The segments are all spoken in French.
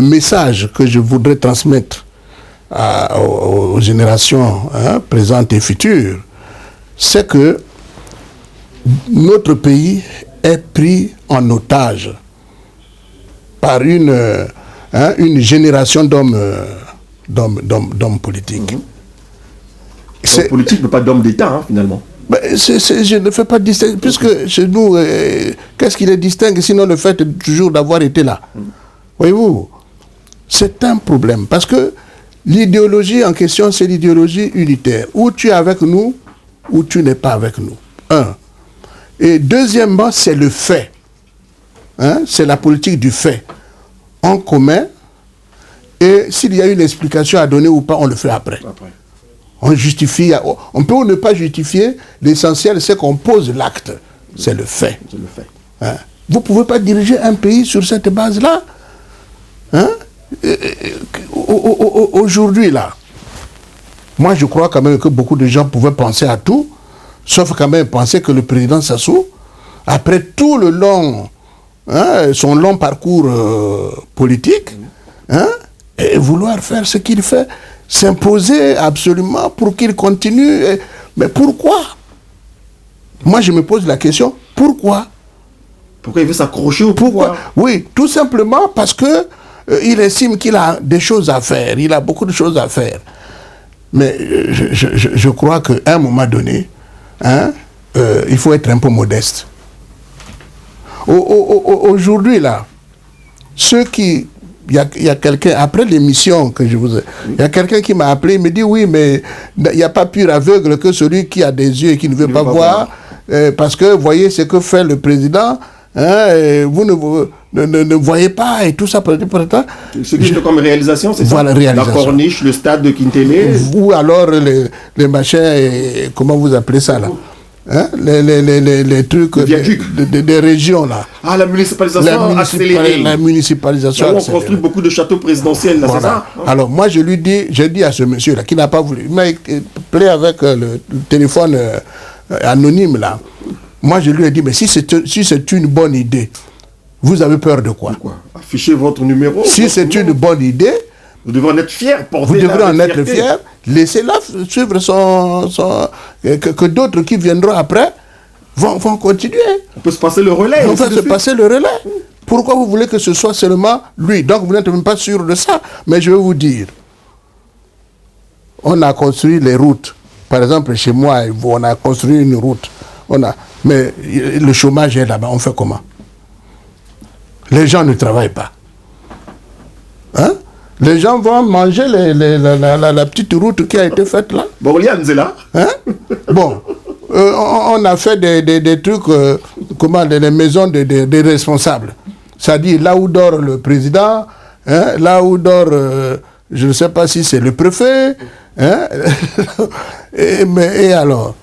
le message que je voudrais transmettre aux générations présentes et futures, c'est que notre pays est pris en otage par une génération d'hommes politiques. L'homme politique, mais pas d'homme d'État, finalement. Je ne fais pas distinguer, puisque chez nous, qu'est-ce qui les distingue, sinon le fait toujours d'avoir été là. Voyez-vous, c'est un problème, parce que l'idéologie en question, c'est l'idéologie unitaire. Ou tu es avec nous, ou tu n'es pas avec nous. Un. Et deuxièmement, c'est le fait. C'est la politique du fait. En commun, et s'il y a une explication à donner ou pas, on le fait après. On justifie, on peut ou ne pas justifier, l'essentiel c'est qu'on pose l'acte. C'est le fait. Vous ne pouvez pas diriger un pays sur cette base-là. Aujourd'hui, là, moi je crois quand même que beaucoup de gens pouvaient penser à tout, sauf quand même penser que le président Sassou, après tout le long, son long parcours politique, et vouloir faire ce qu'il fait, s'imposer absolument pour qu'il continue. Mais pourquoi? Moi je me pose la question, pourquoi? Pourquoi il veut s'accrocher au pouvoir? Oui, tout simplement parce que il estime qu'il a des choses à faire, il a beaucoup de choses à faire. Mais je crois qu'à un moment donné, il faut être un peu modeste. Aujourd'hui, là, ceux qui... Il y a quelqu'un, après l'émission que je vous ai... Il y a quelqu'un qui m'a appelé, il me dit, oui, mais il n'y a pas pire aveugle que celui qui a des yeux et qui ne veut pas voir. Parce que, vous voyez ce que fait le président, vous ne voyez pas et tout ça. Ce qui est comme réalisation, c'est voilà, ça? La corniche, le stade de Kintélé. Ou alors les machins, comment vous appelez ça là? Les trucs des régions là. Ah, la municipalisation accélérée. La municipalisation là, on construit beaucoup de châteaux présidentiels là, voilà. C'est ça? Alors moi j'ai dit à ce monsieur là qui n'a pas voulu, il m'a appelé avec le téléphone anonyme là. Moi je lui ai dit, mais si c'est une bonne idée, vous avez peur de quoi? Affichez votre numéro. Si c'est une bonne idée, vous devrez en être fier. Vous devrez en être fier. Laissez-la suivre que d'autres qui viendront après vont continuer. On peut se passer le relais. On peut se passer le relais. Pourquoi vous voulez que ce soit seulement lui? Donc vous n'êtes même pas sûr de ça. Mais je vais vous dire, on a construit les routes. Par exemple, chez moi, on a construit une route. Mais le chômage est là-bas. On fait comment? Les gens ne travaillent pas. Les gens vont manger la petite route qui a été faite là. Borliane, c'est là. Bon, on a fait des trucs, des maisons des responsables. C'est-à-dire là où dort le président, là où dort, je ne sais pas si c'est le préfet, et alors?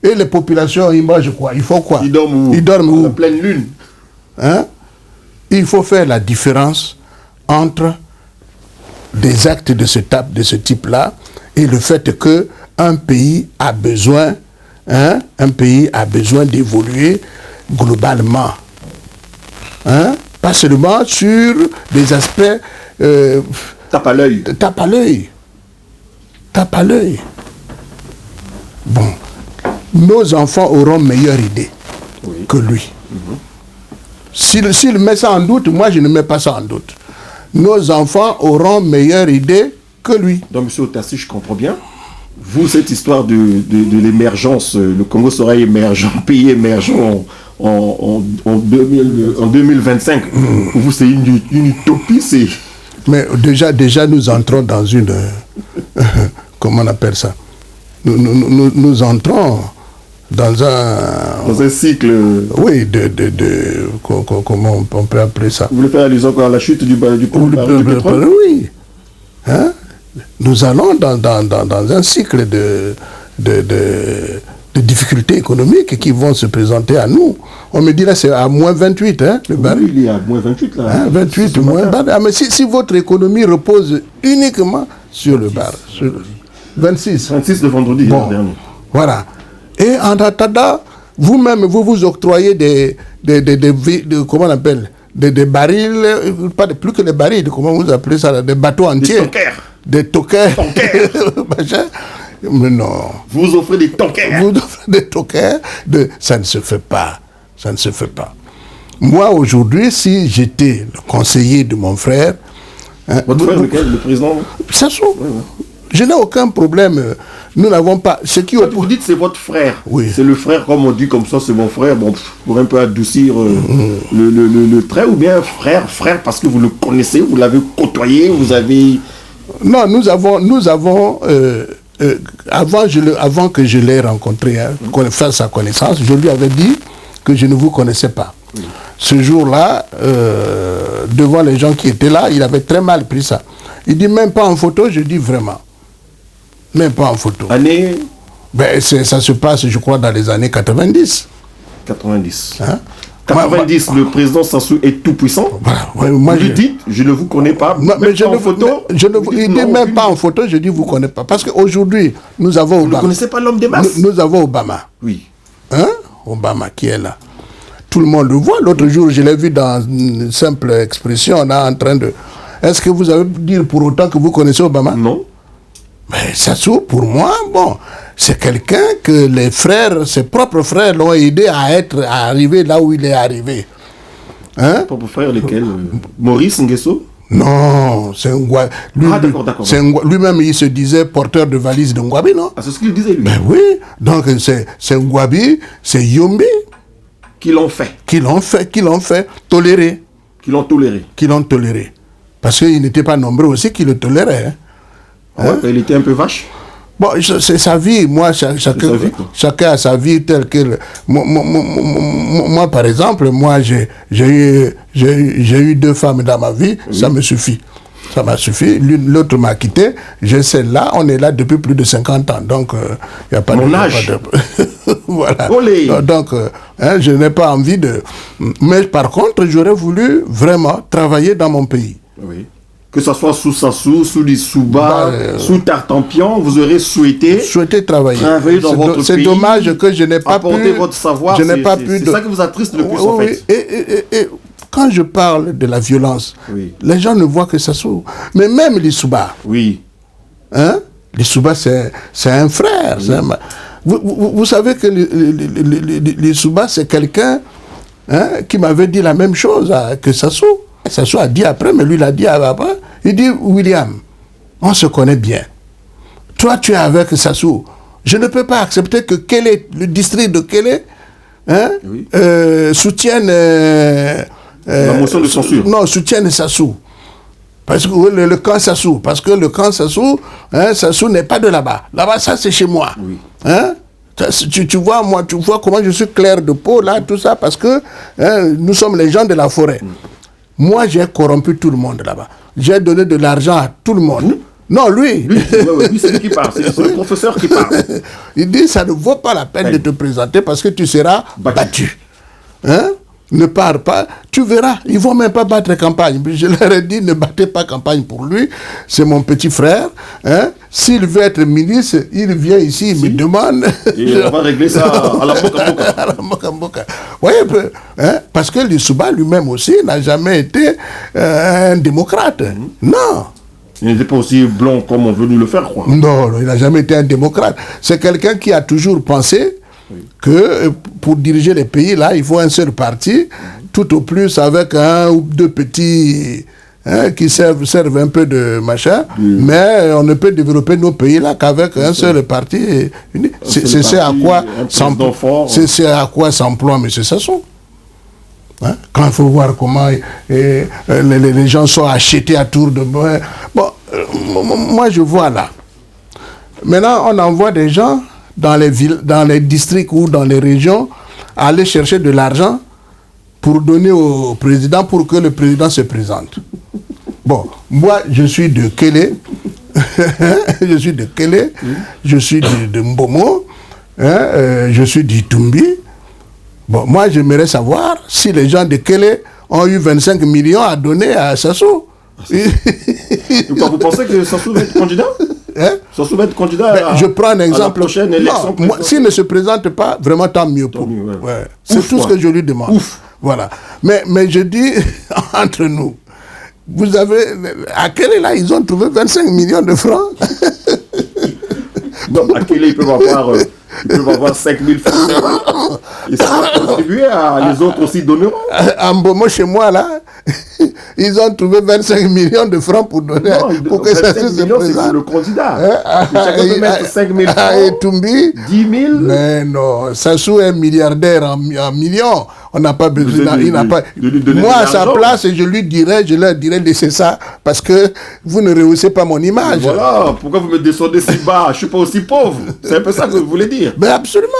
Et les populations, ils mangent quoi? Il faut quoi? Ils dorment où? Ils dorment où? En pleine lune. Il faut faire la différence entre des actes de ce type-là et le fait qu'un pays a besoin, d'évoluer globalement. Pas seulement sur des aspects... tape à l'œil. Tape à l'œil. Bon. Nos enfants auront meilleure idée que lui. S'il met ça en doute, moi je ne mets pas ça en doute. Nos enfants auront meilleure idée que lui. Donc, M. Otassi, je comprends bien. Vous, cette histoire de l'émergence, le Congo sera émergent, pays émergent en 2025, pour vous, c'est une utopie. Mais déjà, nous entrons dans une... comment on appelle ça? Nous entrons dans un cycle. Oui, comment on peut appeler ça? Vous voulez faire allusion à la chute du pétrole? Oui. Nous allons dans un cycle de difficultés économiques qui vont se présenter à nous. On me dit là, c'est à moins 28, le baril. Oui, il est à moins 28 là. 28, moins baril. Mais si votre économie repose uniquement sur le baril. 26. 26 le vendredi dernier. Voilà. Et en attendant, vous-même, vous octroyez comment on appelle, des barils, plus que des barils, comment vous appelez ça, des bateaux entiers. Des toquers. Mais non. Vous offrez des toquers. Vous offrez des toquers. Ça ne se fait pas. Ça ne se fait pas. Moi, aujourd'hui, si j'étais le conseiller de mon frère... Votre frère, lequel? Le président? Sassou. Je n'ai aucun problème. Nous n'avons pas... Vous dites c'est votre frère. Oui. C'est le frère, comme on dit comme ça, c'est mon frère. Bon, pour un peu adoucir le trait, ou bien frère, parce que vous le connaissez, vous l'avez côtoyé, vous avez... Non, nous avons avant que je l'ai rencontré, faire sa connaissance, je lui avais dit que je ne vous connaissais pas. Oui. Ce jour-là, devant les gens qui étaient là, il avait très mal pris ça. Il dit même pas en photo, je dis vraiment. Même pas en photo. Année? Ça se passe, je crois, dans les années 90. 90. Hein? 90, le président Sassou est tout puissant. Voilà, moi, vous lui dites, je ne vous connais pas. Non, mais je en photo. Il dit même pas en photo, je dis vous ne connaissez pas. Parce qu'aujourd'hui, nous avons Obama. Vous ne connaissez pas l'homme des masses? Nous avons Obama. Oui. Hein? Obama qui est là. Tout le monde le voit. L'autre jour, je l'ai vu dans une simple expression, là, en train de... Est-ce que vous allez dire pour autant que vous connaissez Obama? Non. Mais Sassou, pour moi, bon, c'est quelqu'un que les frères, ses propres frères l'ont aidé à arriver là où il est arrivé. Hein? Ses propres frères, lesquels? Maurice Nguesso? Non, c'est Ngwabi. D'accord. Lui-même, il se disait porteur de valise de Ngwabi, non? Ah, c'est ce qu'il disait, lui? Ben oui, donc c'est Ngwabi, c'est Yombi. Qui l'ont fait? Qui l'ont fait tolérer. Qui l'ont toléré? Qui l'ont toléré. Parce qu'ils n'étaient pas nombreux aussi qui le toléraient. Hein? Ah ouais, il était un peu vache. Bon, c'est sa vie. Moi, chacun a sa vie telle qu'elle. Moi, par exemple, j'ai eu 2 femmes dans ma vie, oui. Ça me suffit. Ça m'a suffi. L'autre m'a quitté. J'ai celle-là. On est là depuis plus de 50 ans. Donc, il n'y a pas Mon âge. Voilà. Olé. Donc, je n'ai pas envie de... Mais par contre, j'aurais voulu vraiment travailler dans mon pays. Oui. Que ce soit sous Sassou, sous Lissouba, sous Tartampion, vous aurez souhaité travailler dans votre pays. C'est dommage que je n'ai pas pu... Apporter votre savoir, c'est ça qui vous attriste le plus, en fait. Et quand je parle de la violence, oui. Les gens ne voient que Sassou. Mais même Lissouba. Oui. Hein? Lissouba, c'est un frère. Oui. Vous savez que Lissouba, c'est quelqu'un qui m'avait dit la même chose que Sassou. Sassou a dit après, mais lui l'a dit après. Il dit, William, on se connaît bien. Toi, tu es avec Sassou. Je ne peux pas accepter que Kélé, le district de Kélé, oui. Soutienne... la motion de censure. Non, soutienne Sassou. Parce que le camp Sassou. Parce que le camp Sassou, Sassou n'est pas de là-bas. Là-bas, ça, c'est chez moi. Oui. Hein? Tu vois, moi, tu vois comment je suis clair de peau, là, tout ça, parce que nous sommes les gens de la forêt. Moi, j'ai corrompu tout le monde là-bas. J'ai donné de l'argent à tout le monde. Non, lui. Lui c'est lui qui parle. C'est le professeur qui parle. Il dit, ça ne vaut pas la peine de te présenter parce que tu seras battu. Hein? Ne pars pas. Tu verras, ils ne vont même pas battre campagne. Je leur ai dit, ne battez pas campagne pour lui. C'est mon petit frère. Hein? S'il veut être ministre, il vient ici, il me demande. Et on va régler ça à la Moka-Moka. À la Moka-Moka. Voyez, parce que Lissouba lui-même aussi n'a jamais été un démocrate. Non. Il n'était pas aussi blanc comme on veut nous le faire croire. Non, il n'a jamais été un démocrate. C'est quelqu'un qui a toujours pensé que pour diriger les pays, là, il faut un seul parti, tout au plus avec 1 ou 2 petits qui servent un peu de machin, mais on ne peut développer nos pays là qu'avec un seul parti. C'est à quoi s'emploie M. Sassou. Hein? Quand il faut voir comment les gens sont achetés à tour de... Bon, moi je vois là. Maintenant, on envoie des gens dans les villes, dans les districts ou dans les régions, aller chercher de l'argent pour donner au président pour que le président se présente. Bon, moi, je suis de Kélé, je suis de Kélé, je suis de Mbomo, je suis d'Itumbi. Bon, moi, j'aimerais savoir si les gens de Kélé ont eu 25 millions à donner à Sassou. Vous pensez que Sassou va être candidat? Sassou va être candidat je prends un exemple. À la prochaine élection. S'il ne se présente pas, vraiment tant mieux pour lui. C'est tout ce que je lui demande. Voilà. Mais je dis, entre nous, vous avez... À quel là, ils ont trouvé 25 millions de francs. Donc, à quel ils peuvent avoir 5 000 francs. Et ça va contribuer à les autres aussi donneront. En Bomo, chez moi, là, ils ont trouvé 25 millions de francs pour donner. Non, pour que ça se millions, c'est pour le candidat. Chacun peut mettre 5 000 francs, et Toumbi, 10 000. Mais non, Sassou est milliardaire en millions. On n'a pas besoin. Il n'a pas. Moi, à sa place, je leur dirais, laissez ça, parce que vous ne rehaussez pas mon image. Voilà, pourquoi vous me descendez si bas? Je ne suis pas aussi pauvre. C'est un peu ça que vous voulez dire. Mais absolument.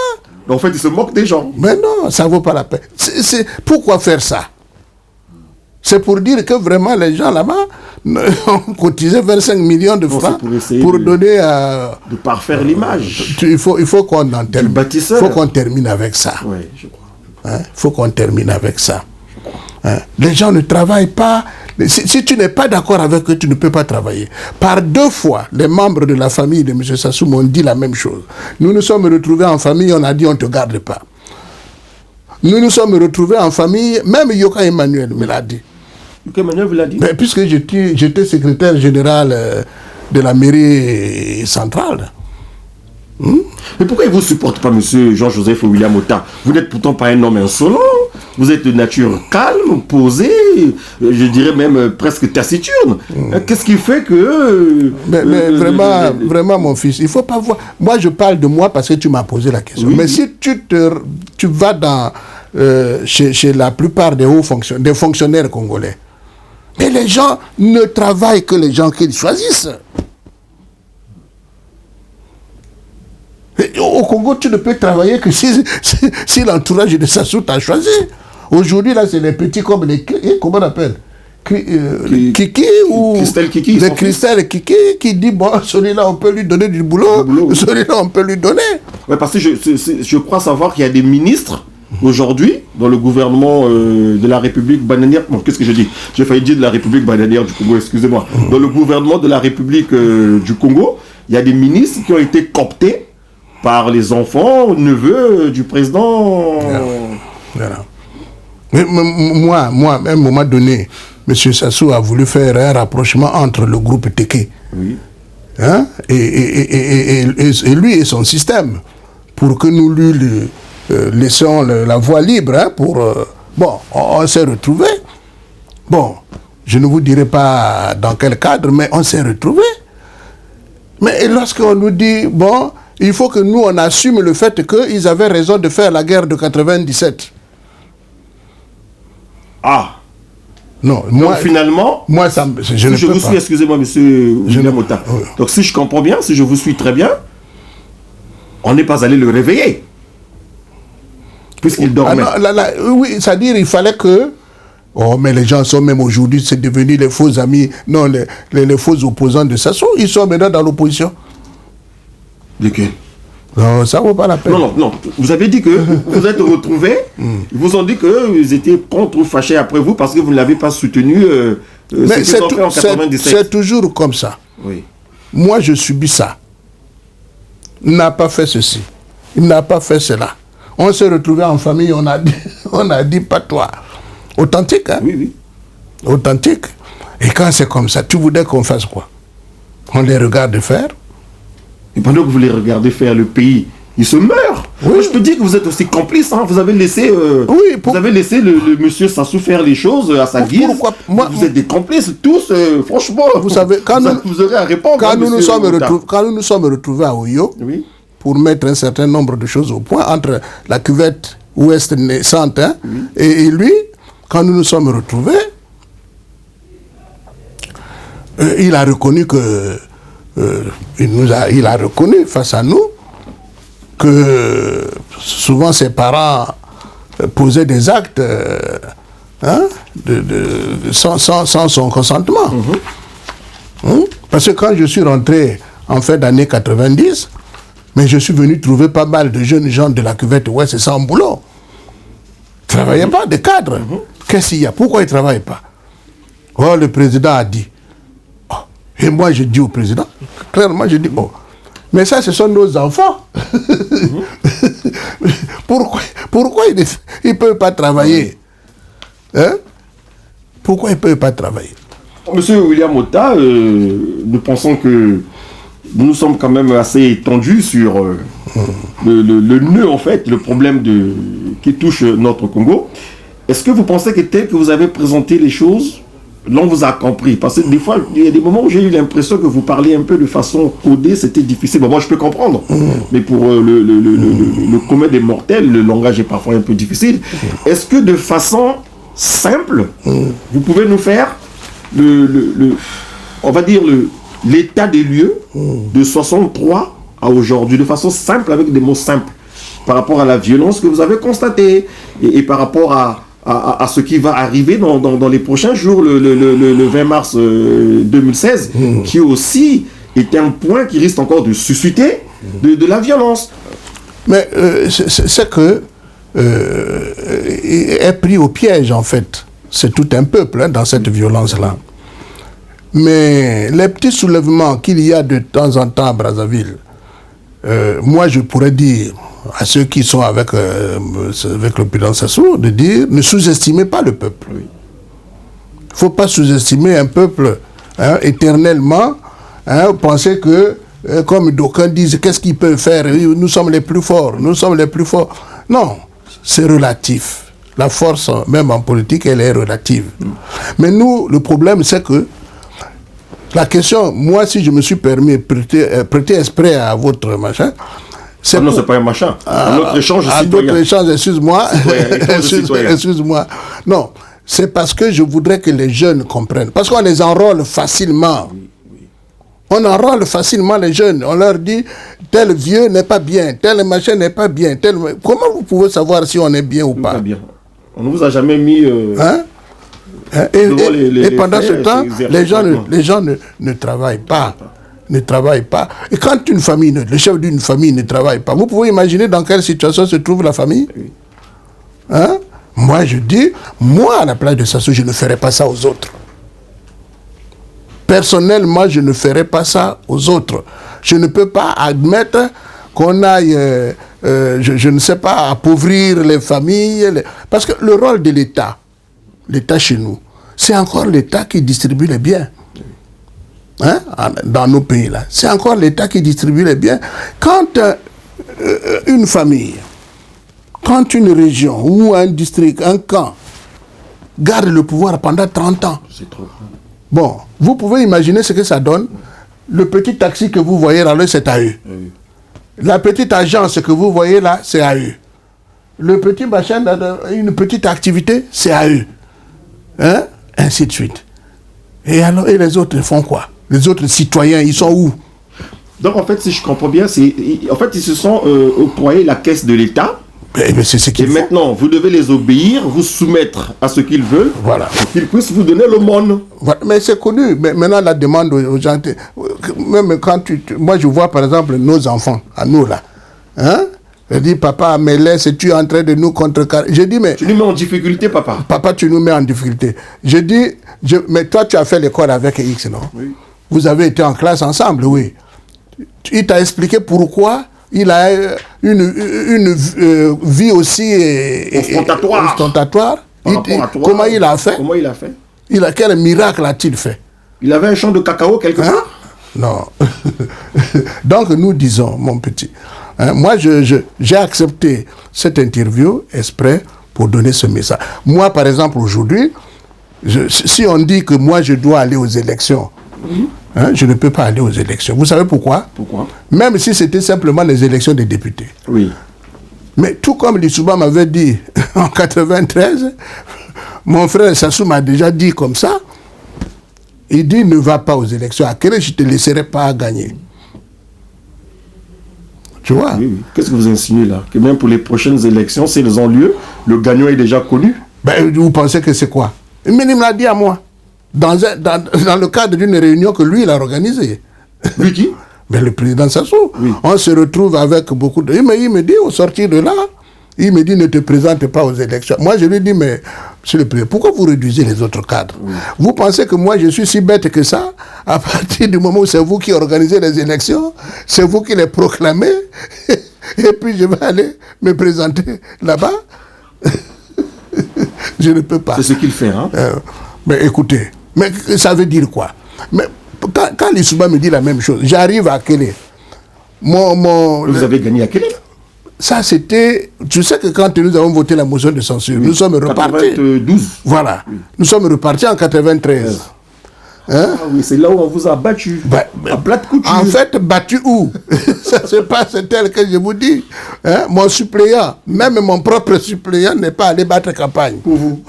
Donc, en fait, ils se moquent des gens. Mais non, ça ne vaut pas la peine. Pourquoi faire ça? C'est pour dire que vraiment les gens là-bas ont cotisé 25 millions de francs pour donner à... De parfaire l'image. Il faut qu'on en termine. Il faut qu'on termine avec ça. Oui, je crois. Il faut qu'on termine avec ça. Les gens ne travaillent pas. Si tu n'es pas d'accord avec eux, tu ne peux pas travailler. Par 2 fois, les membres de la famille de M. Sassou m'ont dit la même chose. Nous nous sommes retrouvés en famille, on a dit on ne te garde pas. Nous nous sommes retrouvés en famille, même Yoka Emmanuel me l'a dit. Yoka Emmanuel vous l'a dit? Mais puisque j'étais secrétaire général de la mairie centrale. Mais pourquoi ils ne vous supportent pas, M. Jean-Joseph William Ota? Vous n'êtes pourtant pas un homme insolent. Vous êtes de nature calme, posée, je dirais même presque taciturne. Qu'est-ce qui fait que... Mais vraiment, mon fils, il ne faut pas voir... Moi, je parle de moi parce que tu m'as posé la question. Oui, mais si tu vas chez la plupart des des fonctionnaires congolais, mais les gens ne travaillent que les gens qu'ils choisissent. Au Congo, tu ne peux travailler que si l'entourage de Sassou t'a choisi. Aujourd'hui, là, c'est les petits comme les... Comment on appelle Kiki ou... Christelle Kiki. Le Christelle Kiki qui dit, bon, celui-là, on peut lui donner du boulot. Celui-là, on peut lui donner. Ouais, parce que je crois savoir qu'il y a des ministres aujourd'hui, dans le gouvernement de la République bananière... Bon, qu'est-ce que je dis? J'ai failli dire de la République bananière du Congo, excusez-moi. Dans le gouvernement de la République du Congo, il y a des ministres qui ont été cooptés par les enfants, neveux du président. Voilà. Mais moi, à un moment donné, M. Sassou a voulu faire un rapprochement entre le groupe Teke. Oui. Hein? Et lui et son système, pour que nous lui laissions la voie libre. Hein, bon, on s'est retrouvés. Bon, je ne vous dirai pas dans quel cadre, mais on s'est retrouvés. Mais lorsqu'on nous dit, bon, il faut que nous, on assume le fait qu'ils avaient raison de faire la guerre de 97. Ah. Non, donc moi, finalement, moi, je ne si je peux vous pas. suis, excusez-moi, monsieur William Ota. Donc si je comprends bien, si je vous suis très bien, on n'est pas allé le réveiller. Puisqu'il dormait. Oui, c'est-à-dire il fallait que... Oh, mais les gens sont même aujourd'hui, c'est devenu les faux amis, non, les faux opposants de Sassou. Ils sont maintenant dans l'opposition. Lesquels? Non, ça ne vaut pas la peine. Non. Vous avez dit que vous êtes retrouvés. Ils vous ont dit qu'ils étaient contre ou fâchés après vous parce que vous ne l'avez pas soutenu. Mais c'est toujours comme ça. Oui. Moi, je subis ça. Il n'a pas fait ceci. Il n'a pas fait cela. On s'est retrouvés en famille, on a dit pas toi. Authentique, hein? Oui. Authentique. Et quand c'est comme ça, tu voudrais qu'on fasse quoi? On les regarde faire. Et pendant que vous les regardez faire, le pays, il se meurt. Oui. Moi, je peux dire que vous êtes aussi complice. Hein. Vous avez laissé, vous avez laissé le monsieur Sassou faire les choses à sa guise. Vous êtes des complices tous, franchement. Vous savez, vous aurez à répondre. Quand nous nous sommes retrouvés à Oyo, oui, pour mettre un certain nombre de choses au point, entre la cuvette ouest naissante hein, oui, et lui, quand nous nous sommes retrouvés, il a reconnu que... il a reconnu face à nous que souvent ses parents posaient des actes sans son consentement. Parce que quand je suis rentré en fin d'année 90, mais je suis venu trouver pas mal de jeunes gens de la cuvette ouest sans boulot. Ils ne travaillaient pas, des cadres. Qu'est-ce qu'il y a? Pourquoi ils ne travaillent pas? Oh, le président a dit. Et moi, je dis au président, clairement, je dis, bon, mais ça, ce sont nos enfants. Pourquoi ils ne peuvent pas travailler? Hein? Pourquoi ils ne peuvent pas travailler? Monsieur William Ota, nous pensons que nous sommes quand même assez étendus sur le nœud, en fait, le problème qui touche notre Congo. Est-ce que vous pensez que tel que vous avez présenté les choses, l'on vous a compris? Parce que des fois, il y a des moments où j'ai eu l'impression que vous parliez un peu de façon codée, c'était difficile. Bon, moi, je peux comprendre. Mais pour le commun des mortels, le langage est parfois un peu difficile. Est-ce que de façon simple, vous pouvez nous faire on va dire l'état des lieux de 63 à aujourd'hui, de façon simple, avec des mots simples, par rapport à la violence que vous avez constatée et par rapport à ce qui va arriver dans les prochains jours, le 20 mars 2016, qui aussi est un point qui risque encore de susciter de la violence. Mais c'est que est pris au piège, en fait. C'est tout un peuple, hein, dans cette violence-là. Mais les petits soulèvements qu'il y a de temps en temps à Brazzaville, moi je pourrais dire à ceux qui sont avec le président Sassou, de dire, ne sous-estimez pas le peuple. Il ne faut pas sous-estimer un peuple, hein, éternellement, hein, penser que, comme d'aucuns disent, qu'est-ce qu'ils peuvent faire? Nous sommes les plus forts, nous sommes les plus forts. Non, c'est relatif. La force, même en politique, elle est relative. Mais nous, le problème, c'est que la question, moi, si je me suis permis de prêter esprit à votre machin, non, c'est pas un machin. Un autre échange citoyen. Un autre échange, excuse-moi. Excuse-moi. Non, c'est parce que je voudrais que les jeunes comprennent. Parce qu'on les enrôle facilement. On enrôle facilement les jeunes. On leur dit, tel vieux n'est pas bien, tel machin n'est pas bien. Comment vous pouvez savoir si on est bien ou pas? Bien. On ne vous a jamais mis... Et pendant ce temps, les gens ne travaillent pas. Ne travaillent pas. Et quand une famille, le chef d'une famille ne travaille pas, vous pouvez imaginer dans quelle situation se trouve la famille? Hein? Moi, je dis, moi, à la place de Sassou, je ne ferai pas ça aux autres. Personnellement, je ne ferai pas ça aux autres. Je ne peux pas admettre qu'on aille, je ne sais pas, appauvrir les familles. Parce que le rôle de l'État chez nous, c'est encore l'État qui distribue les biens. Hein? Dans nos pays là, c'est encore l'État qui distribue les biens. Quand une famille, quand une région ou un district, un camp garde le pouvoir pendant 30 ans, c'est trop. Bon, vous pouvez imaginer ce que ça donne. Le petit taxi que vous voyez là, c'est à eux. Oui. La petite agence que vous voyez là, c'est à eux. Le petit machin, une petite activité, c'est à eux. Hein? Ainsi de suite. Et alors, et les autres font quoi? Les autres citoyens, ils sont où? Donc, en fait, si je comprends bien, ils se sont octroyés la caisse de l'État. Mais c'est ce qu'ils font. Et maintenant, vous devez les obéir, vous soumettre à ce qu'ils veulent, voilà, pour qu'ils puissent vous donner l'aumône. Voilà. Mais c'est connu. Mais maintenant, la demande aux gens... Même quand moi, je vois, par exemple, nos enfants, à nous, là. Hein? Je dis, papa, mais laisse-tu en train de nous contrecarrer? Je dis, mais... Tu nous mets en difficulté, papa. Papa, tu nous mets en difficulté. Je dis, mais toi, tu as fait l'école avec X, non? Oui. Vous avez été en classe ensemble, oui. Il t'a expliqué pourquoi il a une vie aussi ostentatoire. Comment il a fait? Comment il a fait? Quel miracle a-t-il fait? Il avait un champ de cacao quelque part? Non. Donc nous disons, mon petit, hein, moi j'ai accepté cette interview exprès pour donner ce message. Moi, par exemple, aujourd'hui, si on dit que moi je dois aller aux élections, hein, je ne peux pas aller aux élections. Vous savez pourquoi? Pourquoi? Même si c'était simplement les élections des députés. Oui. Mais tout comme Lissouba m'avait dit en 93, mon frère Sassou m'a déjà dit comme ça, il dit ne va pas aux élections. À quel je ne te laisserai pas gagner. Tu vois? Oui. Qu'est-ce que vous insinuez là? Que même pour les prochaines élections, si elles ont lieu, le gagnant est déjà connu? Ben, vous pensez que c'est quoi? Mais il me l'a dit à moi. Dans le cadre d'une réunion que lui, il a organisée. Lui qui? Mais le président Sassou. Oui. On se retrouve avec beaucoup de... Il me dit, au sortir de là, il me dit, ne te présente pas aux élections. Moi, je lui dis, mais, monsieur le président, pourquoi vous réduisez les autres cadres? Oui. Vous pensez que moi, je suis si bête que ça? À partir du moment où c'est vous qui organisez les élections, c'est vous qui les proclamez, et puis je vais aller me présenter là-bas? Je ne peux pas. C'est ce qu'il fait, hein. Mais écoutez, mais ça veut dire quoi? Mais quand Lissouba me dit la même chose, j'arrive à Kélé. Vous avez gagné à Kélé? Ça, c'était... Tu sais que quand nous avons voté la motion de censure, nous sommes repartis. 92. Voilà. Oui. Nous sommes repartis en 93. Hein? Ah oui, c'est là où on vous a battu. À plate couture. En fait, battu où? Ça se passe tel que je vous dis. Hein? Mon suppléant, même mon propre suppléant, n'est pas allé battre campagne. Pour vous.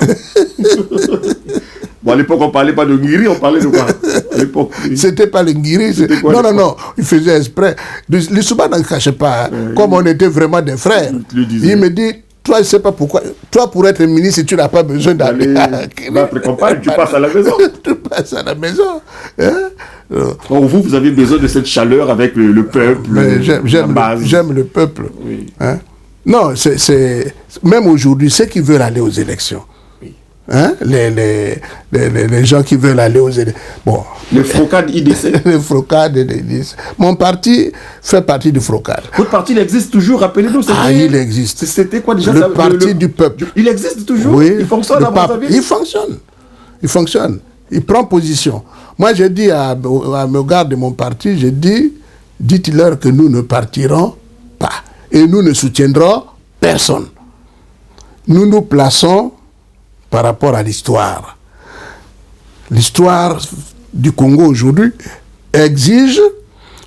Bon, à l'époque, on ne parlait pas de Ngiri, on parlait de quoi? À l'époque. C'était pas le Ngiri. Non. Il faisait exprès. Lissouba n'en cachait pas. Hein. Comme on était vraiment des frères. Il me dit, toi, je ne sais pas pourquoi. Toi, pour être ministre, tu n'as pas besoin d'aller battre campagne. Tu passes à la maison. Tu passes à la maison. Hein? Or, vous avez besoin de cette chaleur avec le peuple. J'aime le peuple. Oui. Hein? Non, c'est même aujourd'hui, ceux qui veulent aller aux élections. Hein? Les gens qui veulent aller aux élections. Bon. Les frocades IDC. Les frocades IDC. Mon parti fait partie du frocade. Votre parti, il existe toujours, rappelez-nous. Il existe. C'était quoi déjà le parti du peuple. Il existe toujours? Oui. Il fonctionne à votre avis? Il fonctionne. Il fonctionne. Il prend position. Moi, j'ai dit à mes gars de mon parti, j'ai dit, dites-leur que nous ne partirons pas. Et nous ne soutiendrons personne. Nous nous plaçons par rapport à l'histoire. L'histoire du Congo aujourd'hui exige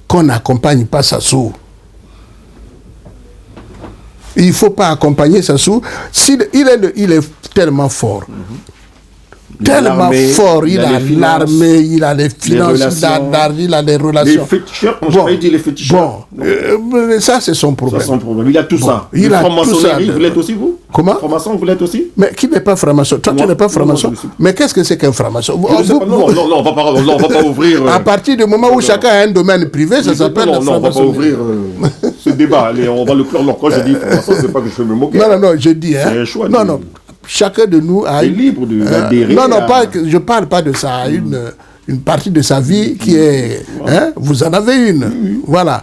qu'on n'accompagne pas Sassou. Il ne faut pas accompagner Sassou. Il est tellement fort. Tellement fort. Il a l'armée, il a les finances, il a les relations. Les féticheurs, j'avais dit les féticheurs. Bon, ça c'est son problème. Ça, son problème. Il a tout ça. Il a tout ça. Vous l'êtes aussi, vous? Comment? Franc-maçon, vous l'êtes aussi? Mais qui n'est pas franc-maçon? Toi, tu n'es pas franc-maçon. Mais qu'est-ce que c'est qu'un franc-mason? Non, on va pas ouvrir... À partir du moment où chacun a un domaine privé, ça s'appelle la franc-maçonnerie. Non, on va pas ouvrir ce débat. Allez, on va le clore. Quand je dis franc-maçon, c'est pas que je veux me moquer. Non, je dis... C'est un choix. Non. Chacun de nous a... est libre d'adhérer. Non, je parle pas de ça. Une partie de sa vie qui est... Hein, vous en avez une. Voilà.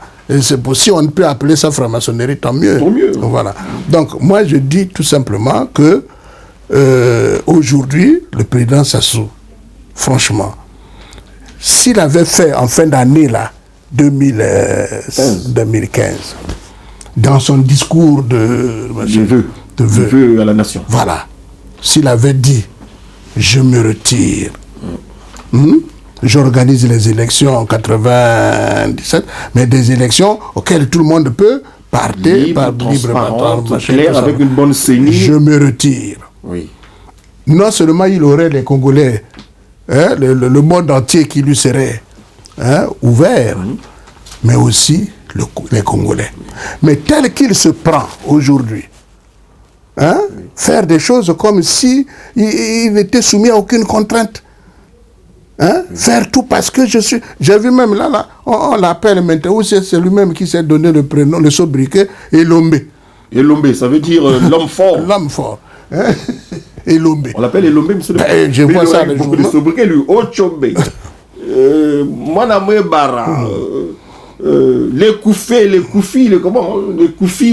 Si on peut appeler ça franc-maçonnerie, tant mieux. Voilà. Donc, moi, je dis tout simplement que aujourd'hui, le président Sassou, franchement, s'il avait fait en fin d'année, là, 2015, dans son discours de vœux à la nation. Voilà. S'il avait dit, je me retire, j'organise les élections en 97, mais des élections auxquelles tout le monde peut partir librement, clair, avec une bonne CENI. Je me retire. Oui. Non seulement il aurait les Congolais, hein, le monde entier qui lui serait ouvert, mais aussi les Congolais. Mais tel qu'il se prend aujourd'hui, faire des choses comme si il n'était soumis à aucune contrainte. Faire tout parce que je suis... J'ai vu même là on l'appelle maintenant, c'est lui-même qui s'est donné le prénom, le sobriquet, Elombe. Elombe, ça veut dire l'homme fort. L'homme fort. Elombe. On l'appelle Elombe, monsieur le je vois ça le jour. Le sobriquet, lui, Ochombe. Monamwe Bara. Les koufis, les koufis,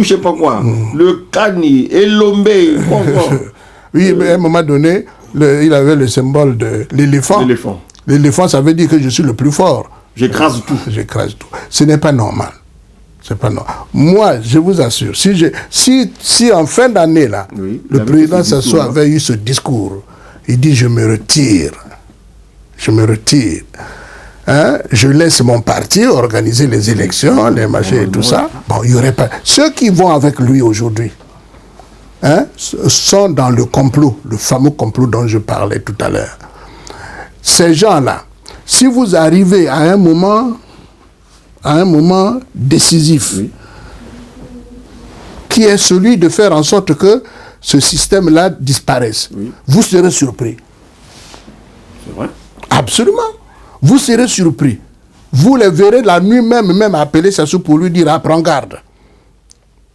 je sais pas quoi. Le Kani, Elombe. Oui, mais à un moment donné, il avait le symbole de l'éléphant. L'éléphant, ça veut dire que je suis le plus fort. J'écrase tout. J'écrase tout. Ce n'est pas normal. C'est pas normal. Moi, je vous assure, si en fin d'année, là, le président Sassou avait eu ce discours, il dit, je me retire. Je me retire. Je laisse mon parti organiser les élections, les machins et tout ça. Bon, il n'y aurait pas... Ceux qui vont avec lui aujourd'hui, sont dans le complot, le fameux complot dont je parlais tout à l'heure. Ces gens-là, si vous arrivez à un moment décisif, qui est celui de faire en sorte que ce système-là disparaisse, vous serez surpris. C'est vrai? Absolument. Vous serez surpris. Vous les verrez la nuit même appeler Sassou pour lui dire, prends garde.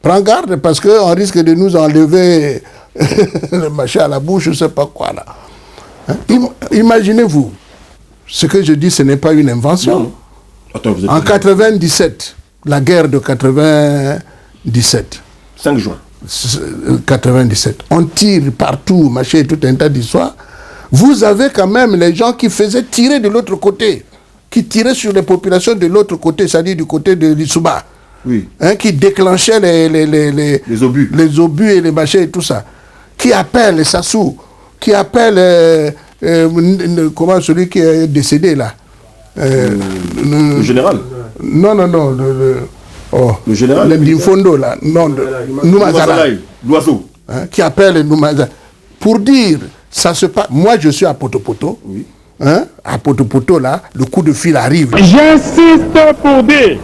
Prends garde parce qu'on risque de nous enlever le machin à la bouche, je ne sais pas quoi là. Imaginez-vous, ce que je dis, ce n'est pas une invention. Non. Attends, en 97, la guerre de 97. 5 juin. 97. On tire partout, machin, tout un tas d'histoires. Vous avez quand même les gens qui faisaient tirer de l'autre côté, qui tiraient sur les populations de l'autre côté, c'est-à-dire du côté de l'Issouba. Oui. Hein, qui déclenchaient Les obus et les machins et tout ça. Qui appelle les Sassou, qui appelle comment celui qui est décédé là. Le général. Non. Le général. Le Dinfondo là. Non, Noumazala. L'oiseau. Hein, qui appelle Noumazala. Pour dire, ça se passe. Moi je suis à Poto-Poto. Oui. Hein, à Poto-Poto là, le coup de fil arrive. J'insiste pour dire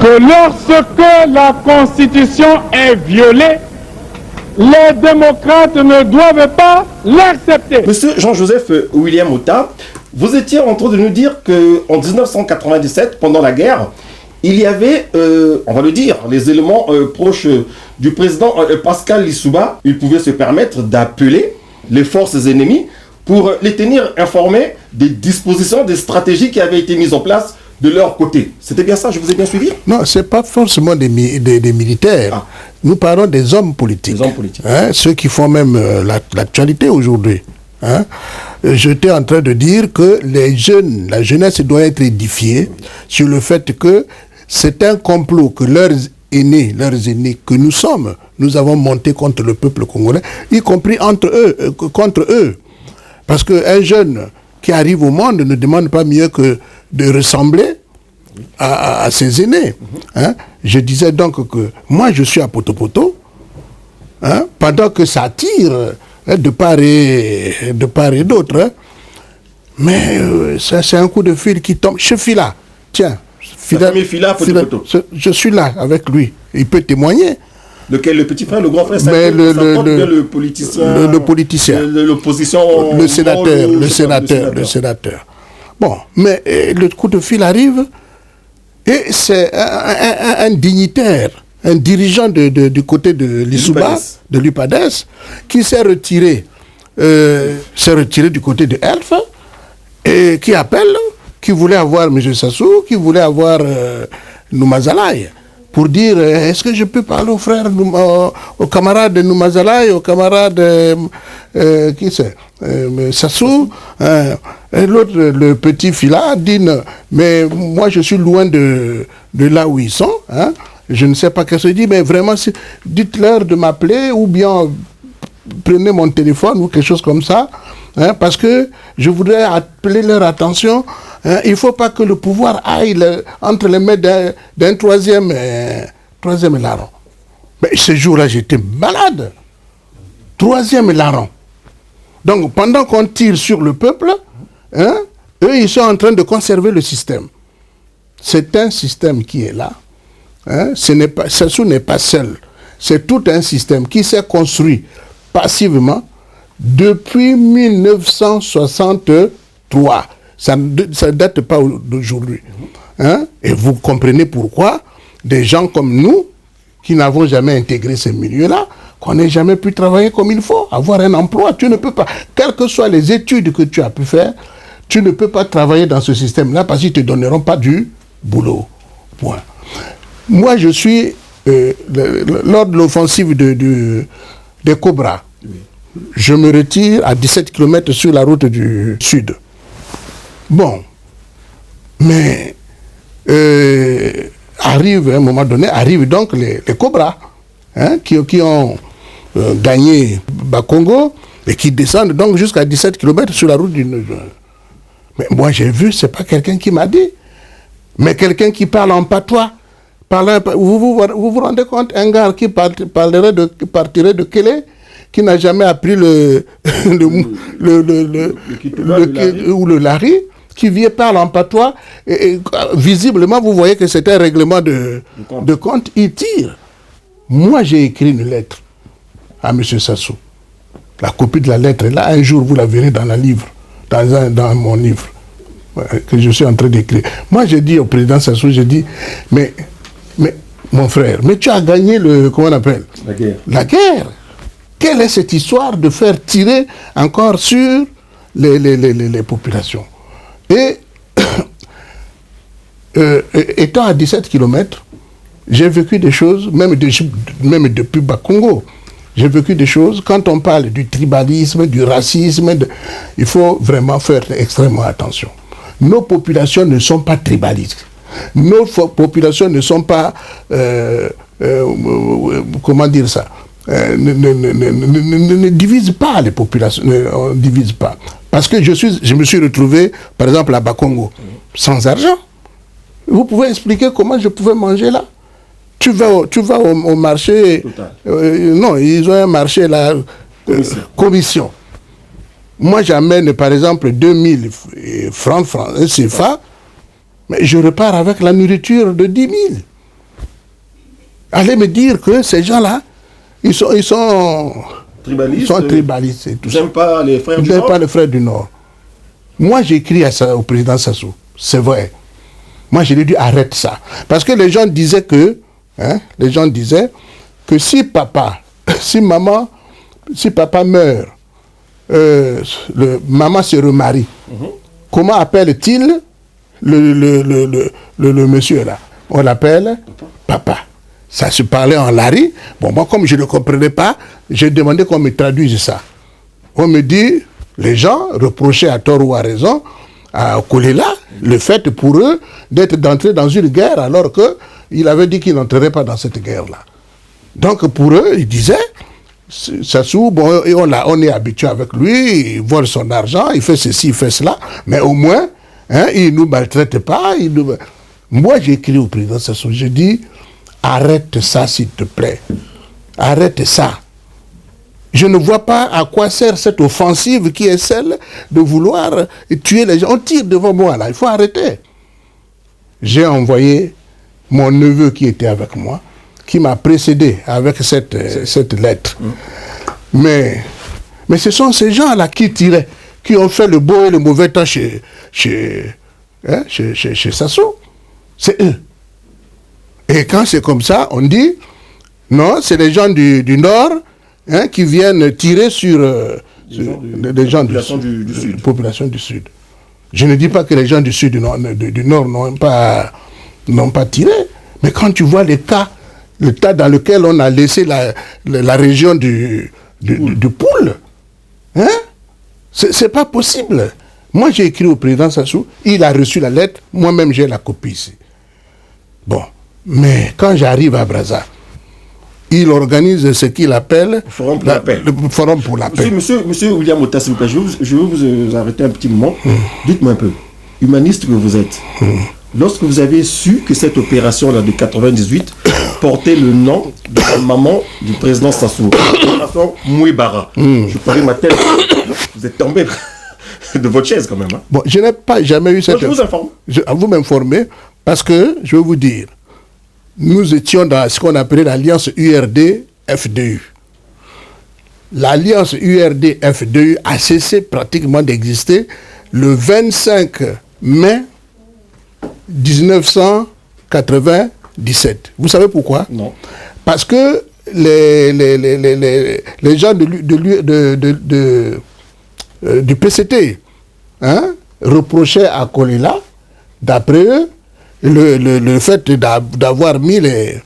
que lorsque la Constitution est violée, les démocrates ne doivent pas l'accepter. Monsieur Jean-Joseph William Ota, vous étiez en train de nous dire qu'en 1997, pendant la guerre, il y avait, on va le dire, les éléments proches du président Pascal Lissouba. Il pouvait se permettre d'appeler les forces ennemies pour les tenir informés des dispositions, des stratégies qui avaient été mises en place de leur côté. C'était bien ça, je vous ai bien suivi? Non, ce n'est pas forcément des militaires. Ah. Nous parlons des hommes politiques. Des hommes politiques. Hein, ceux qui font même l'actualité aujourd'hui. Hein. J'étais en train de dire que les jeunes, la jeunesse doit être édifiée sur le fait que c'est un complot que leurs aînés que nous sommes, nous avons monté contre le peuple congolais, y compris contre eux. Parce qu'un jeune qui arrive au monde ne demande pas mieux que de ressembler à ses aînés. Hein. Je disais donc que moi je suis à Poto-Poto, hein, pendant que ça tire de part et d'autre. Hein. Mais ça c'est un coup de fil qui tombe. Je suis là, tiens. Je suis là avec lui. Il peut témoigner. Lequel, le petit frère, le grand frère, mais le politicien, le politicien, l'opposition, le sénateur. Bon, mais le coup de fil arrive et c'est un dignitaire, un dirigeant du côté de l'Issouba, de l'UPADES, qui s'est retiré du côté de Elf et qui appelle, qui voulait avoir M. Sassou, qui voulait avoir Noumazalaï. Pour dire, est-ce que je peux parler aux frères, aux camarades de Noumazalaï, aux camarades, qui c'est, Sassou, et l'autre, le petit Fila, dit, mais moi je suis loin de là où ils sont, hein, je ne sais pas qu'est-ce qu'il dit, mais vraiment, dites-leur de m'appeler, ou bien prenez mon téléphone, ou quelque chose comme ça, hein, parce que je voudrais appeler leur attention. Il ne faut pas que le pouvoir aille entre les mains d'un troisième larron. Mais ce jour-là, j'étais malade. Troisième larron. Donc, pendant qu'on tire sur le peuple, hein, eux, ils sont en train de conserver le système. C'est un système qui est là. Hein, Sassou n'est pas seul. C'est tout un système qui s'est construit passivement depuis 1963. Ça ne date pas d'aujourd'hui. Hein? Et vous comprenez pourquoi des gens comme nous, qui n'avons jamais intégré ces milieux-là, qu'on n'ait jamais pu travailler comme il faut, avoir un emploi. Tu ne peux pas, quelles que soient les études que tu as pu faire, tu ne peux pas travailler dans ce système-là parce qu'ils ne te donneront pas du boulot. Point. Moi, je suis, lors de l'offensive des Cobras, je me retire à 17 km sur la route du Sud. Bon, mais arrive à un moment donné, arrivent donc les Cobras, hein, qui ont gagné Bakongo et qui descendent donc jusqu'à 17 km sur la route du... Mais moi j'ai vu, c'est pas quelqu'un qui m'a dit, mais quelqu'un qui parle en patois. Vous vous rendez compte, un gars qui partirait de Kélé, qui n'a jamais appris le lari, qui vient parler en patois, et visiblement, vous voyez que c'est un règlement de compte, il tire. Moi, j'ai écrit une lettre à M. Sassou. La copie de la lettre est là. Un jour, vous la verrez dans dans mon livre, que je suis en train d'écrire. Moi, j'ai dit au président Sassou, j'ai dit, mais mon frère, mais tu as gagné comment on appelle? La guerre. Quelle est cette histoire de faire tirer encore sur les populations? Et étant à 17 km, J'ai vécu des choses, même depuis Bakongo. J'ai vécu des choses, quand on parle du tribalisme, du racisme, il faut vraiment faire extrêmement attention. Nos populations ne sont pas tribalistes. Nos populations ne sont pas, comment dire ça, ne divisent pas les populations, on ne divise pas. Parce que je me suis retrouvé, par exemple, à Bakongo, sans argent. Vous pouvez expliquer comment je pouvais manger là? Tu vas au marché, non, ils ont un marché là, commission. Moi, j'amène par exemple 2000 francs CFA, mais je repars avec la nourriture de 10 000. Allez me dire que ces gens-là, ils sont tribalistes et tout ça. Ils n'aiment pas les frères du Nord. Ils n'aiment Nord. pas les frères du Nord. Moi, j'ai écrit au président Sassou, c'est vrai. Moi, je lui ai dit, arrête ça. Parce que les gens disaient que, si papa meurt, maman se remarie, comment appelle-t-il le monsieur là? On l'appelle papa. Ça se parlait en lari. Bon, moi, comme je ne comprenais pas, j'ai demandé qu'on me traduise ça. On me dit, les gens reprochaient à tort ou à raison à Kolela le fait pour eux d'entrer dans une guerre alors qu'il avait dit qu'il n'entrerait pas dans cette guerre-là. Donc pour eux, ils disaient, Sassou, bon, et on est habitué avec lui, il vole son argent, il fait ceci, il fait cela, mais au moins, il ne nous maltraite pas. Moi, j'ai écrit au président Sassou, j'ai dit, arrête ça s'il te plaît, arrête ça. Je ne vois pas à quoi sert cette offensive qui est celle de vouloir tuer les gens. On tire devant moi là, il faut arrêter. J'ai envoyé mon neveu qui était avec moi, qui m'a précédé avec cette lettre. Mais ce sont ces gens-là qui tiraient, qui ont fait le beau et le mauvais temps chez Sassou. C'est eux. Et quand c'est comme ça, on dit, non, c'est les gens du Nord, qui viennent tirer sur les gens du Sud. Population du Sud. Je ne dis pas que les gens du Sud du Nord n'ont pas tiré, mais quand tu vois le tas dans lequel on a laissé la région du Poul, c'est pas possible. Moi, j'ai écrit au président Sassou, il a reçu la lettre, moi-même j'ai la copie ici. Bon, mais quand j'arrive à Brazza, il organise ce qu'il appelle le Forum pour la paix. Le Forum pour la paix. Monsieur William Ota, s'il vous plaît, je vais vous arrêter un petit moment. Dites-moi un peu, humaniste que vous êtes, lorsque vous avez su que cette opération-là de 98 portait le nom de la maman du président Sassou, l'opération Mouibara, je parlais ma tête, vous êtes tombé de votre chaise quand même. Bon, je n'ai jamais eu cette... Je vous informe. Vous m'informez, parce que, je vais vous dire, nous étions dans ce qu'on appelait l'alliance URD-FDU. L'alliance URD-FDU a cessé pratiquement d'exister le 25 mai 1997. Vous savez pourquoi? Non. Parce que les gens du PCT reprochaient à Kolela, d'après eux, le fait d'avoir mis des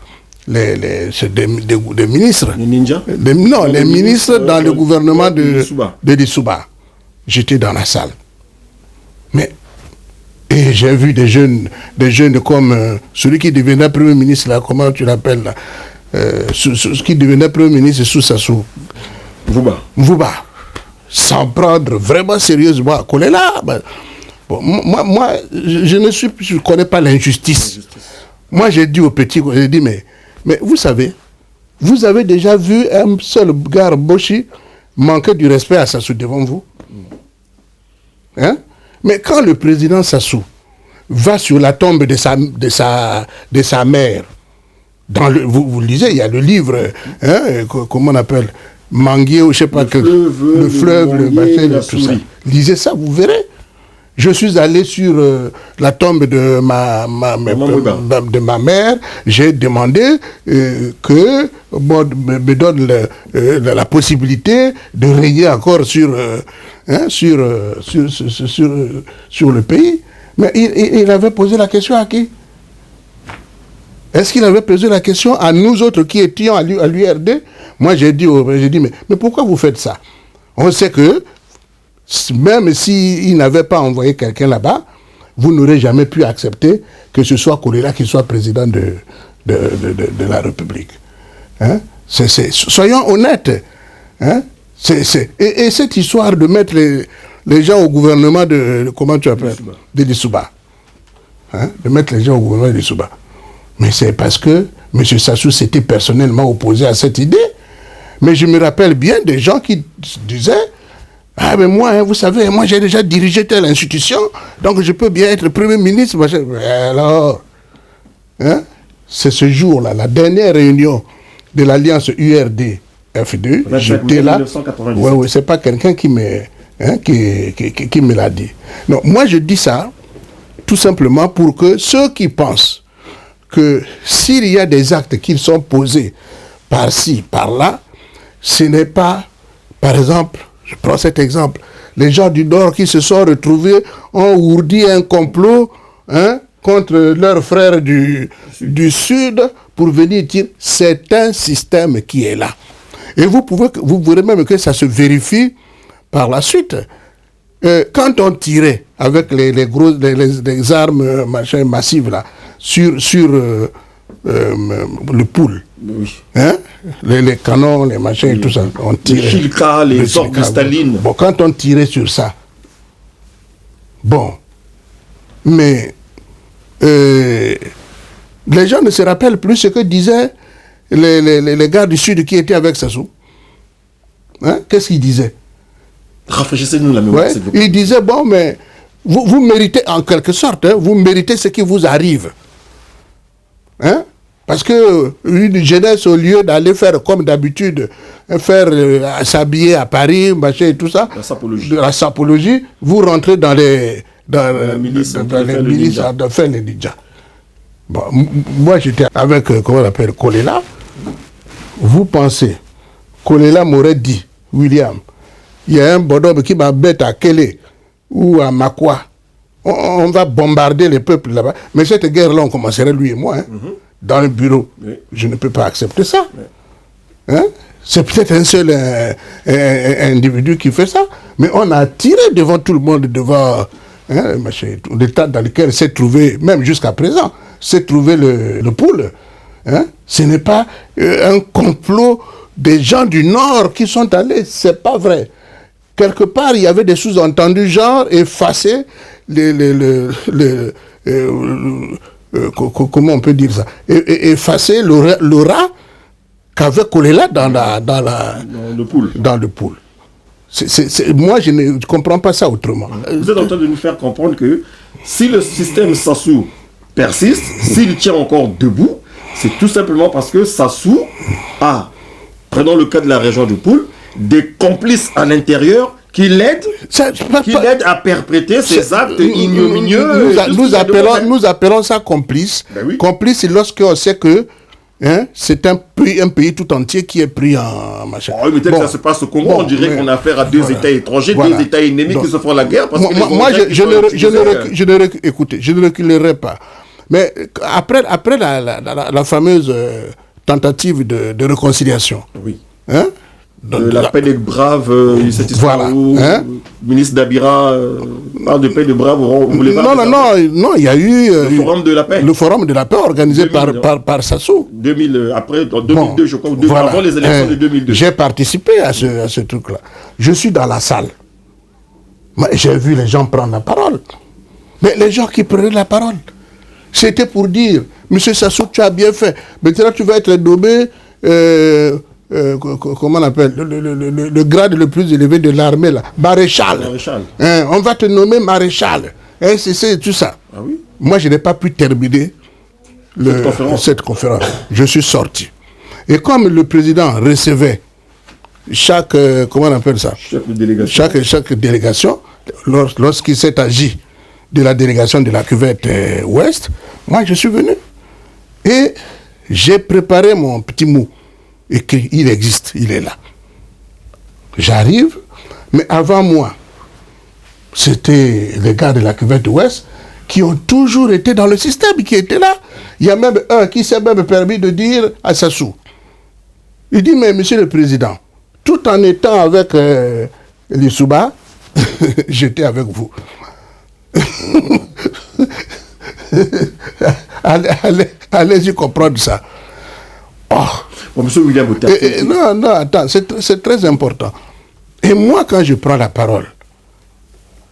ministres. Les ninjas? Les ministres dans le gouvernement de Lissouba. J'étais dans la salle. Et j'ai vu des jeunes comme celui qui devenait Premier ministre, là, comment tu l'appelles là, qui devenait Premier ministre sous Sassou. Mvouba. S'en prendre vraiment sérieusement à Kolela. Bon, moi, je ne connais pas l'injustice. Moi, j'ai dit au petit, j'ai dit, mais vous savez, vous avez déjà vu un seul gars Boshi manquer du respect à Sassou devant vous? Mais quand le président Sassou va sur la tombe de sa mère, vous le lisez, il y a le livre, comment on appelle, Manguier, ou je ne sais pas, le fleuve, le bassin, tout ça. Lisez ça, vous verrez. Je suis allé sur la tombe de ma mère. J'ai demandé que me donne la possibilité de régner encore sur le pays. Mais il avait posé la question à qui? Est-ce qu'il avait posé la question à nous autres qui étions à l'URD? Moi, j'ai dit, mais pourquoi vous faites ça? On sait que, même s'il n'avait pas envoyé quelqu'un là-bas, vous n'aurez jamais pu accepter que ce soit Kolela qui soit président de la République. Hein? Soyons honnêtes. Hein? Et cette histoire de mettre les gens au gouvernement comment tu appelles? De Lissouba. Hein? De mettre les gens au gouvernement de Lissouba. Mais c'est parce que M. Sassou s'était personnellement opposé à cette idée. Mais je me rappelle bien des gens qui disaient, ah mais moi, hein, vous savez, moi j'ai déjà dirigé telle institution, donc je peux bien être Premier ministre. Alors, hein? C'est ce jour-là, la dernière réunion de l'Alliance URD-F2, j'étais là. Oui, c'est pas quelqu'un qui me l'a dit. Non, moi je dis ça tout simplement pour que ceux qui pensent que s'il y a des actes qui sont posés par-ci, par-là, ce n'est pas, par exemple, je prends cet exemple, les gens du Nord qui se sont retrouvés ont ourdi un complot, hein, contre leurs frères du Sud pour venir dire c'est un système qui est là. Et vous verrez même que ça se vérifie par la suite. Quand on tirait avec les armes massives là, sur le pool, oui. Hein? Les canons, les machins et tout ça, on tirait. Les Chilka, les orgues de Staline. Bon, quand on tirait sur ça, bon, mais les gens ne se rappellent plus ce que disaient les gars du Sud qui étaient avec Sassou. Hein? Qu'est-ce qu'ils disaient? Rafraîchissez-nous la mémoire. Ouais, ils disaient, bon, mais vous méritez, en quelque sorte, hein, vous méritez ce qui vous arrive. Hein? Parce que une jeunesse, au lieu d'aller faire comme d'habitude, s'habiller à Paris, machin et tout ça, la sapologie, vous rentrez dans la milice de faire les ninjas. Bon, moi j'étais avec, comment on appelle, Kolela. Vous pensez, Kolela m'aurait dit, William, il y a un bonhomme qui m'embête à Kélé ou à Makwa. On va bombarder les peuples là-bas. Mais cette guerre-là, on commencerait lui et moi, hein, dans le bureau. Oui. Je ne peux pas accepter ça. Oui. Hein? C'est peut-être un seul individu qui fait ça. Mais on a tiré devant tout le monde, devant l'état dans lequel s'est trouvé, même jusqu'à présent, s'est trouvé le pool. Hein? Ce n'est pas un complot des gens du Nord qui sont allés. C'est pas vrai. Quelque part, il y avait des sous-entendus, genre effacer comment on peut dire ça, effacer l'aura qu'avait Kolela dans le pool. Dans le pool. Moi, je ne comprends pas ça autrement. Vous êtes en train de nous faire comprendre que si le système Sassou persiste, s'il tient encore debout, c'est tout simplement parce que Sassou a, prenons le cas de la région du Poul, des complices à l'intérieur qui l'aident à perpétrer ces actes ignominieux. Nous appelons ça complice. Ben oui. Complice, lorsqu'on sait que c'est un pays tout entier qui est pris en machin. Oh, mais tel que ça se passe au Congo, on dirait qu'on a affaire à deux États étrangers, deux États ennemis qui se font la guerre. Parce écoutez, je ne reculerai pas. Mais après la fameuse tentative de réconciliation, oui. Hein? La paix des braves, cette histoire où le ministre Dabira parle de paix des braves. Non, il y a eu le forum de la paix. Le forum de la paix organisé par Sassou. 2000, après, en 2002, je crois, avant les élections de 2002. J'ai participé à ce truc-là. Je suis dans la salle. J'ai vu les gens prendre la parole. Mais les gens qui prenaient la parole, c'était pour dire, Monsieur Sassou, tu as bien fait. Maintenant, tu vas être nommé... comment on appelle le grade le plus élevé de l'armée là, maréchal. On va te nommer maréchal. C'est tout ça. Ah oui? Moi, je n'ai pas pu terminer cette conférence. Je suis sorti. Et comme le président recevait chaque comment on appelle ça, chaque délégation, lorsqu'il s'est agi de la délégation de la cuvette ouest, moi je suis venu et j'ai préparé mon petit mot. Écrit, il existe, il est là. J'arrive, mais avant moi, c'était les gars de la cuvette ouest qui ont toujours été dans le système, qui étaient là. Il y a même un qui s'est même permis de dire à Sassou, il dit, mais monsieur le président, tout en étant avec les Souba, j'étais avec vous. Allez-y comprendre ça. Oh. Bon, monsieur William non, attends, c'est très important. Et moi, quand je prends la parole,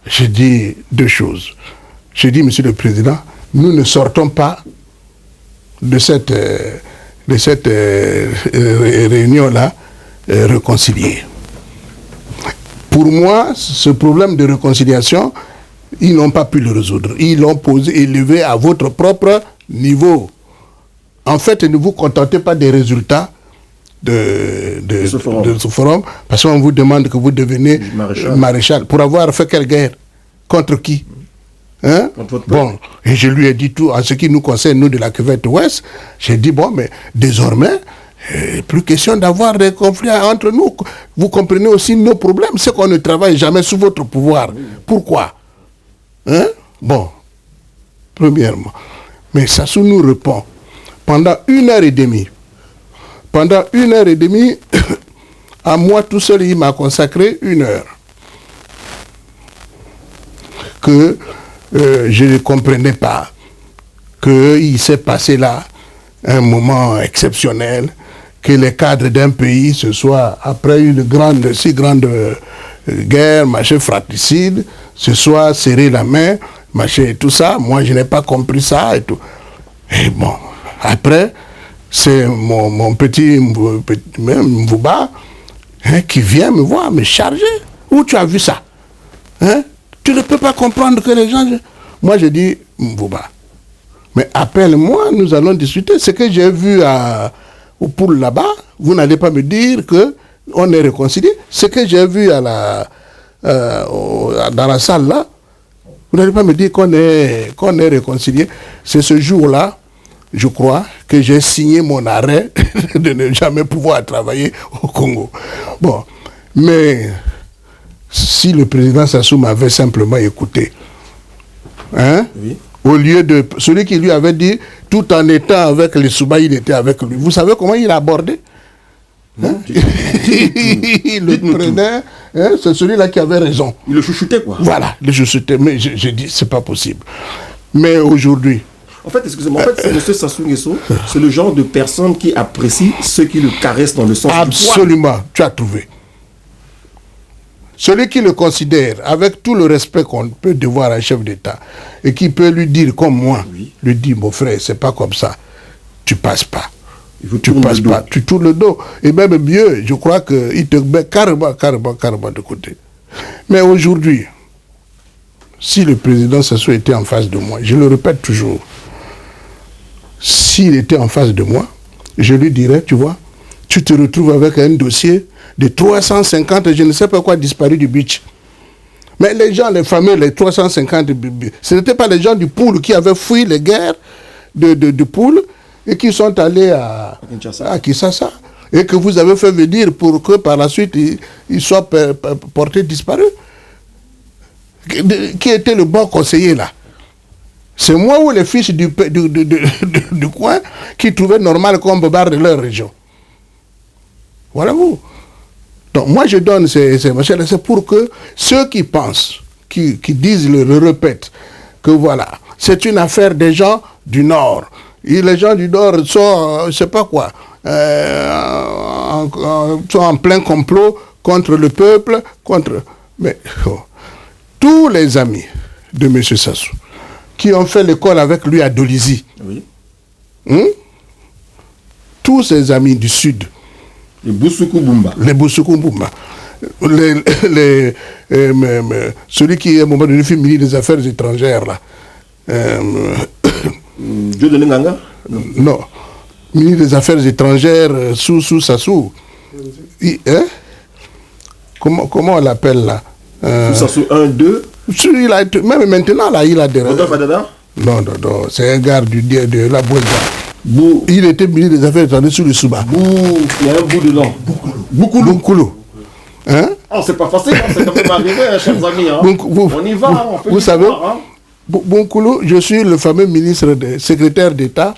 je dis deux choses. Je dis, monsieur le président, nous ne sortons pas de cette réunion-là réconciliée. Pour moi, ce problème de réconciliation, ils n'ont pas pu le résoudre. Ils l'ont élevé à votre propre niveau. En fait, ne vous contentez pas des résultats de ce forum, parce qu'on vous demande que vous deveniez maréchal. Pour avoir fait quelle guerre? Contre qui? Hein? Bon, et je lui ai dit tout, en ce qui nous concerne, nous de la cuvette ouest, j'ai dit, bon, mais désormais, plus question d'avoir des conflits entre nous. Vous comprenez aussi nos problèmes, c'est qu'on ne travaille jamais sous votre pouvoir. Pourquoi? Hein? Bon, premièrement. Mais Sassou nous répond, pendant 1h30, à moi tout seul, il m'a consacré 1 heure. Que je ne comprenais pas, qu'il s'est passé là un moment exceptionnel, que les cadres d'un pays, ce soit après une si grande guerre, machin fratricide, se soit serré la main, machin et tout ça. Moi, je n'ai pas compris ça et tout. Et bon, après, c'est mon petit Mbouba qui vient me voir, me charger. Où tu as vu ça? Hein? Tu ne peux pas comprendre que les gens... Moi, je dis, Mbouba, mais appelle-moi, nous allons discuter. Ce que j'ai vu au pool là-bas, vous n'allez pas me dire qu'on est réconcilié. Ce que j'ai vu dans la salle là, vous n'allez pas me dire qu'on est réconcilié. C'est ce jour-là, je crois, que j'ai signé mon arrêt de ne jamais pouvoir travailler au Congo. Bon, mais si le président Sassou m'avait simplement écouté, hein, oui. Au lieu de celui qui lui avait dit, tout en étant avec les Souba, il était avec lui. Vous savez comment il a abordé? Hein? Il le prenait, hein, c'est celui-là qui avait raison. Il le chouchoutait, quoi. Voilà, le chouchoutait, mais j'ai dit, c'est pas possible. Mais aujourd'hui... En fait, excusez-moi, M. Sassou Nguesso, c'est le genre de personne qui apprécie ceux qui le caressent dans le sens du poil. Absolument, tu as trouvé. Celui qui le considère, avec tout le respect qu'on peut devoir à un chef d'État, et qui peut lui dire, comme moi, oui. Lui dire, mon frère, c'est pas comme ça, tu passes pas. Tu passes pas, tu tournes le dos. Et même mieux, je crois qu'il te met carrément de côté. Mais aujourd'hui, si le président Sassou était en face de moi, je le répète toujours, s'il était en face de moi, je lui dirais, tu vois, tu te retrouves avec un dossier de 350, je ne sais pas quoi, disparus du beach. Mais les gens, les fameux, les 350, ce n'étaient pas les gens du Poul qui avaient fui les guerres de Poul et qui sont allés à Kinshasa. Et que vous avez fait venir pour que par la suite, ils soient portés disparus. Qui était le bon conseiller là? C'est moi ou les fils du coin qui trouvaient normal qu'on bombarde leur région. Voilà vous. Donc moi je donne ces machins, c'est pour que ceux qui pensent, qui disent, le répètent, que voilà, c'est une affaire des gens du Nord. Et les gens du Nord sont, je ne sais pas quoi, sont en plein complot contre le peuple, contre... Mais tous les amis de M. Sassou, qui ont fait l'école avec lui à Dolisie, oui. Tous ses amis du Sud, les Boussoukou Boumba, celui qui est à un moment donné fait ministre des Affaires étrangères là, Dieu de Nganga, non, ministre des Affaires étrangères sous Sassou, comment on l'appelle là? Sassou 1, 2. Même maintenant, là, il a des... Non, c'est un gars de la Boisa. Il était ministre des Affaires étrangères sous le Souba. Il y a un bout dedans. Boukoulou. Hein? Oh, c'est pas facile, hein, c'est quand même arrivé, chers amis. Hein. On y va, on peut vous savez, voir, hein. Bonkoulou, je suis le fameux secrétaire d'État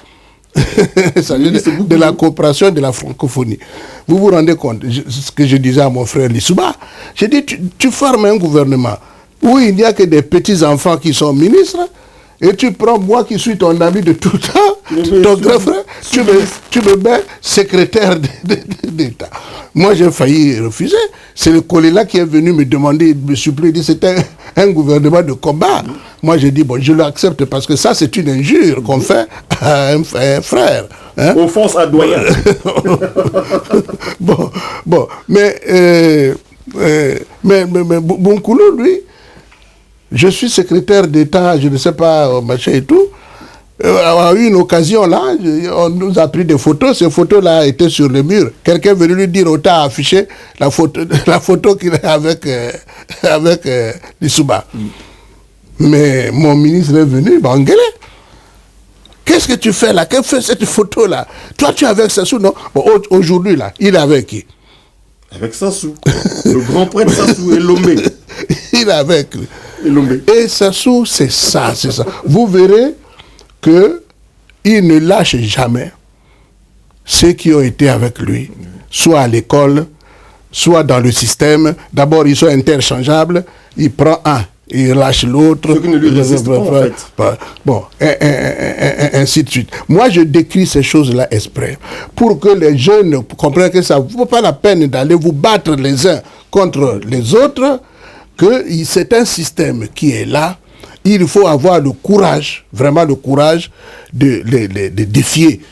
de la coopération et de la francophonie. Vous vous rendez compte, ce que je disais à mon frère Lissouba, j'ai dit, tu formes un gouvernement où il n'y a que des petits-enfants qui sont ministres, et tu prends moi qui suis ton ami de tout temps, ton grand frère, tu me mets secrétaire d'État. Moi, j'ai failli refuser. C'est le collègue qui est venu me demander, me supplier, dit c'était un gouvernement de combat. Moi, j'ai dit, bon, je l'accepte parce que ça, c'est une injure qu'on fait à un frère. Hein? Offense à doyen. bon, mais Bonkoulou, lui, je suis secrétaire d'État, je ne sais pas, machin et tout. À une occasion là, on nous a pris des photos. Ces photos-là étaient sur le mur. Quelqu'un est venu lui dire, autant afficher la photo qu'il a avec Lissouba. Mais mon ministre est venu, il m'a engueulé. Qu'est-ce que tu fais là? Qu'est-ce que fait cette photo-là? Toi, tu es avec Sassou, non? Bon, aujourd'hui là, il est avec qui? Avec Sassou. Le grand prêtre Sassou Elomé. Il est avec lui. Elomé. Et Sassou, c'est ça. Vous verrez qu'il ne lâche jamais ceux qui ont été avec lui, soit à l'école, soit dans le système. D'abord, ils sont interchangeables. Il prend un, il lâche l'autre. Ceux qui ne lui résistent pas, en fait. Bon, ainsi de suite. Moi, je décris ces choses-là exprès pour que les jeunes comprennent que ça ne vaut pas la peine d'aller vous battre les uns contre les autres, que c'est un système qui est là. Il faut avoir le courage, vraiment le courage de défier.